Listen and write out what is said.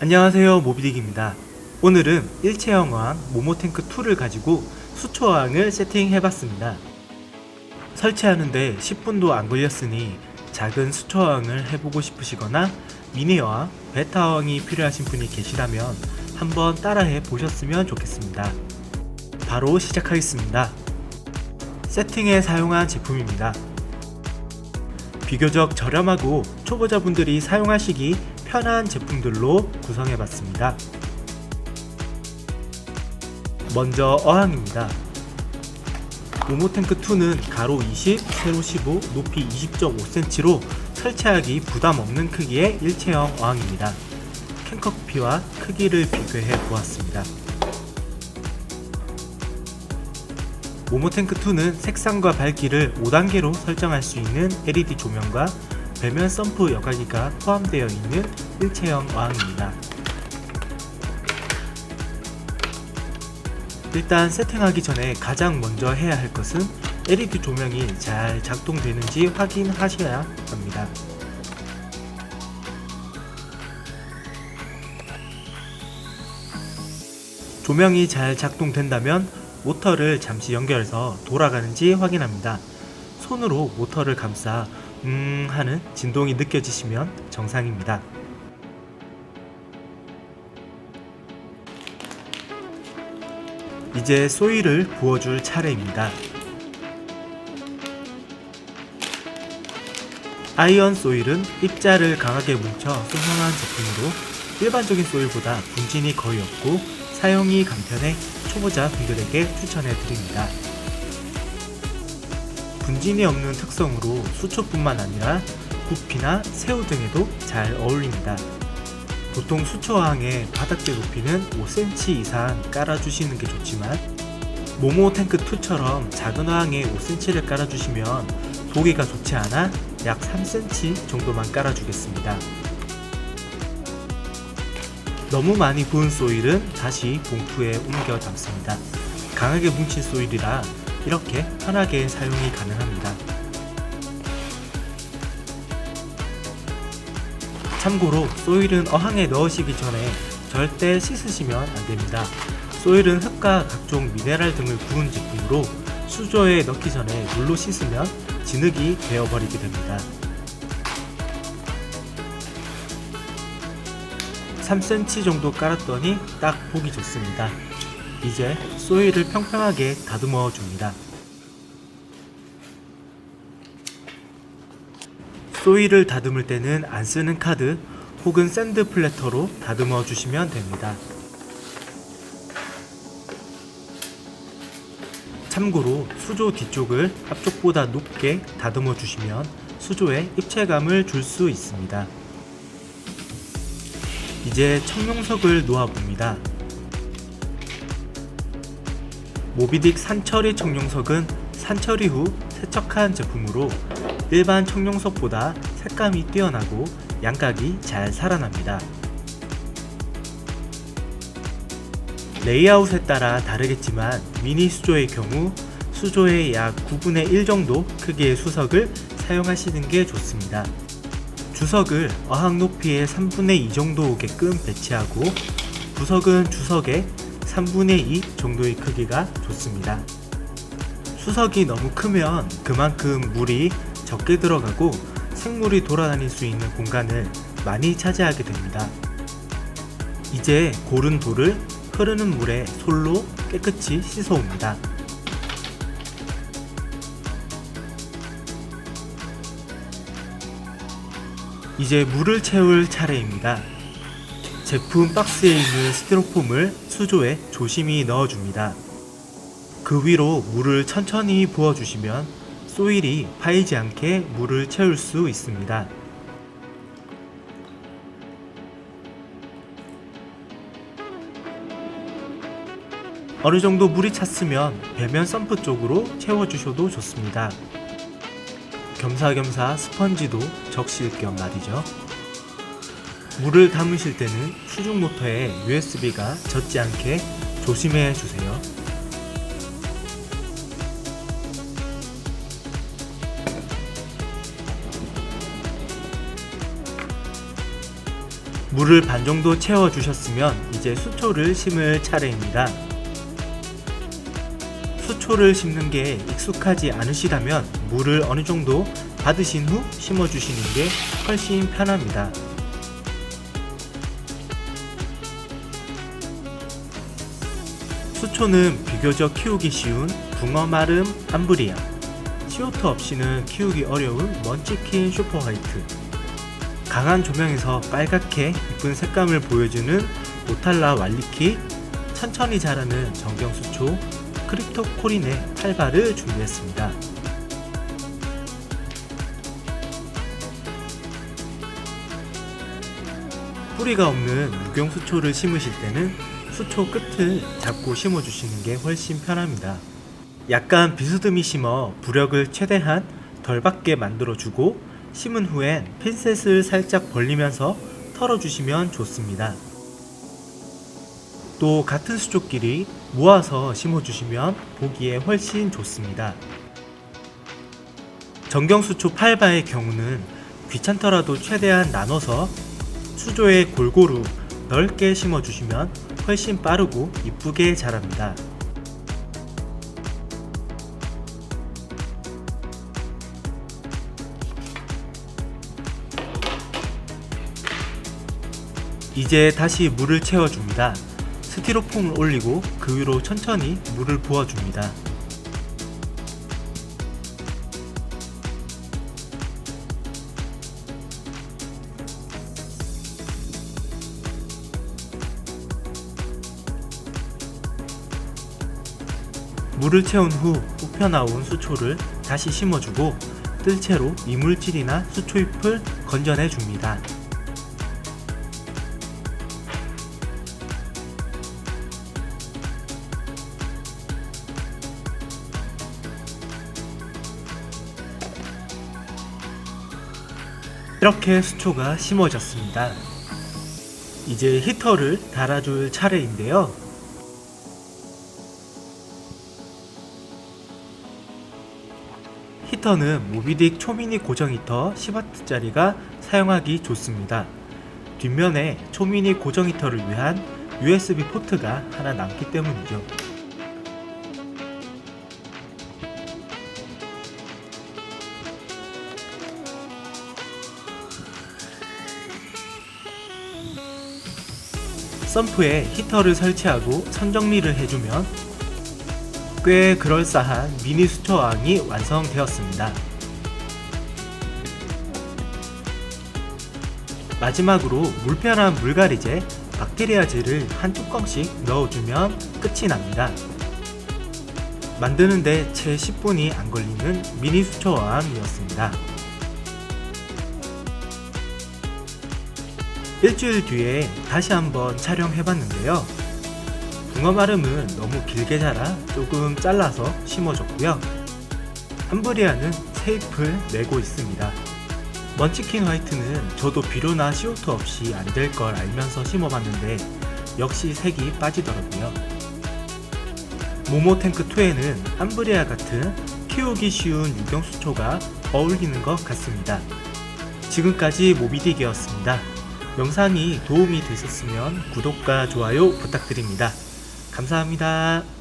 안녕하세요, 모비딕입니다. 오늘은 일체형 어항 모모탱크2를 가지고 수초 어항을 세팅해봤습니다. 설치하는데 10분도 안 걸렸으니 작은 수초 어항을 해보고 싶으시거나 미니 어항, 베타 어항이 필요하신 분이 계시다면 한번 따라해 보셨으면 좋겠습니다. 바로 시작하겠습니다. 세팅에 사용한 제품입니다. 비교적 저렴하고 초보자분들이 사용하시기 편한 제품들로 구성해봤습니다. 먼저 어항입니다. 모모탱크2는 가로 20, 세로 15, 높이 20.5cm로 설치하기 부담없는 크기의 일체형 어항입니다. 캔커피와 크기를 비교해 보았습니다. 모모탱크2는 색상과 밝기를 5단계로 설정할 수 있는 LED 조명과 배면 썬프 여과기가 포함되어 있는 일체형 어항입니다. 일단 세팅하기 전에 가장 먼저 해야 할 것은 LED 조명이 잘 작동되는지 확인하셔야 합니다. 조명이 잘 작동된다면 모터를 잠시 연결해서 돌아가는지 확인합니다. 손으로 모터를 감싸 하는 진동이 느껴지시면 정상입니다. 이제 소일을 부어줄 차례입니다. 아이언 소일은 입자를 강하게 뭉쳐 생성한 제품으로 일반적인 소일보다 분진이 거의 없고 사용이 간편해 초보자분들에게 추천해 드립니다. 분진이 없는 특성으로 수초뿐만 아니라 구피나 새우 등에도 잘 어울립니다. 보통 수초 어항의 바닥재 높이는 5cm 이상 깔아주시는 게 좋지만 모모탱크2처럼 작은 어항에 5cm를 깔아주시면 보기가 좋지 않아 약 3cm 정도만 깔아주겠습니다. 너무 많이 부은 소일은 다시 봉투에 옮겨 담습니다. 강하게 뭉친 소일이라 이렇게 편하게 사용이 가능합니다. 참고로 소일은 어항에 넣으시기 전에 절대 씻으시면 안됩니다. 소일은 흙과 각종 미네랄 등을 부은 제품으로 수조에 넣기 전에 물로 씻으면 진흙이 되어버리게 됩니다. 3cm 정도 깔았더니 딱 보기 좋습니다. 이제 소일을 평평하게 다듬어 줍니다. 소일을 다듬을 때는 안 쓰는 카드 혹은 샌드 플래터로 다듬어 주시면 됩니다. 참고로 수조 뒤쪽을 앞쪽보다 높게 다듬어 주시면 수조에 입체감을 줄 수 있습니다. 이제 청룡석을 놓아 봅니다. 모비딕 산처리 청룡석은 산처리 후 세척한 제품으로 일반 청룡석보다 색감이 뛰어나고 양각이 잘 살아납니다. 레이아웃에 따라 다르겠지만 미니 수조의 경우 수조의 약 9분의 1 정도 크기의 수석을 사용하시는 게 좋습니다. 주석을 어항 높이의 3분의 2 정도 오게끔 배치하고 부석은 주석의 3분의 2 정도의 크기가 좋습니다. 수석이 너무 크면 그만큼 물이 적게 들어가고 생물이 돌아다닐 수 있는 공간을 많이 차지하게 됩니다. 이제 고른 돌을 흐르는 물에 솔로 깨끗이 씻어옵니다. 이제 물을 채울 차례입니다. 제품 박스에 있는 스티로폼을 수조에 조심히 넣어줍니다. 그 위로 물을 천천히 부어주시면 소일이 파이지 않게 물을 채울 수 있습니다. 어느 정도 물이 찼으면 배면 썬프 쪽으로 채워주셔도 좋습니다. 겸사겸사 스펀지도 적실 겸 말이죠. 물을 담으실 때는 수중 모터에 USB가 젖지 않게 조심해 주세요. 물을 반 정도 채워주셨으면 이제 수초를 심을 차례입니다. 수초를 심는 게 익숙하지 않으시다면 물을 어느 정도 받으신 후 심어주시는 게 훨씬 편합니다. 수초는 비교적 키우기 쉬운 붕어마름 암브리아, CO2 없이는 키우기 어려운 먼치킨 슈퍼화이트, 강한 조명에서 빨갛게 이쁜 색감을 보여주는 오탈라 왈리키, 천천히 자라는 정경수초 크립토코린의 8발을 준비했습니다. 뿌리가 없는 무경수초를 심으실 때는 수초 끝을 잡고 심어주시는 게 훨씬 편합니다. 약간 비스듬히 심어 부력을 최대한 덜 받게 만들어주고 심은 후엔 핀셋을 살짝 벌리면서 털어주시면 좋습니다. 또 같은 수초끼리 모아서 심어주시면 보기에 훨씬 좋습니다. 정경수초 8바의 경우는 귀찮더라도 최대한 나눠서 수조에 골고루 넓게 심어주시면 훨씬 빠르고 이쁘게 자랍니다. 이제 다시 물을 채워줍니다. 스티로폼을 올리고 그 위로 천천히 물을 부어줍니다. 물을 채운 후 뽑혀나온 수초를 다시 심어주고 뜰채로 이물질이나 수초잎을 건져내줍니다. 이렇게 수초가 심어졌습니다. 이제 히터를 달아줄 차례인데요. 히터는 모비딕 초미니 고정 히터 10W짜리가 사용하기 좋습니다. 뒷면에 초미니 고정 히터를 위한 USB 포트가 하나 남기 때문이죠. 썸프에 히터를 설치하고 선정리를 해주면 꽤 그럴싸한 미니 수초어항이 완성되었습니다. 마지막으로 물편한 물가리제, 박테리아제를 한 뚜껑씩 넣어주면 끝이 납니다. 만드는데 채 10분이 안 걸리는 미니 수초어항이었습니다. 일주일 뒤에 다시 한번 촬영해봤는데요. 붕어마름은 너무 길게 자라 조금 잘라서 심어줬고요. 암브리아는 새 잎을 내고 있습니다. 먼치킨 화이트는 저도 비료나 CO2 없이 안 될 걸 알면서 심어봤는데 역시 색이 빠지더라고요. 모모탱크2에는 암브리아 같은 키우기 쉬운 유경수초가 어울리는 것 같습니다. 지금까지 모비딕이었습니다. 영상이 도움이 되셨으면 구독과 좋아요 부탁드립니다. 감사합니다.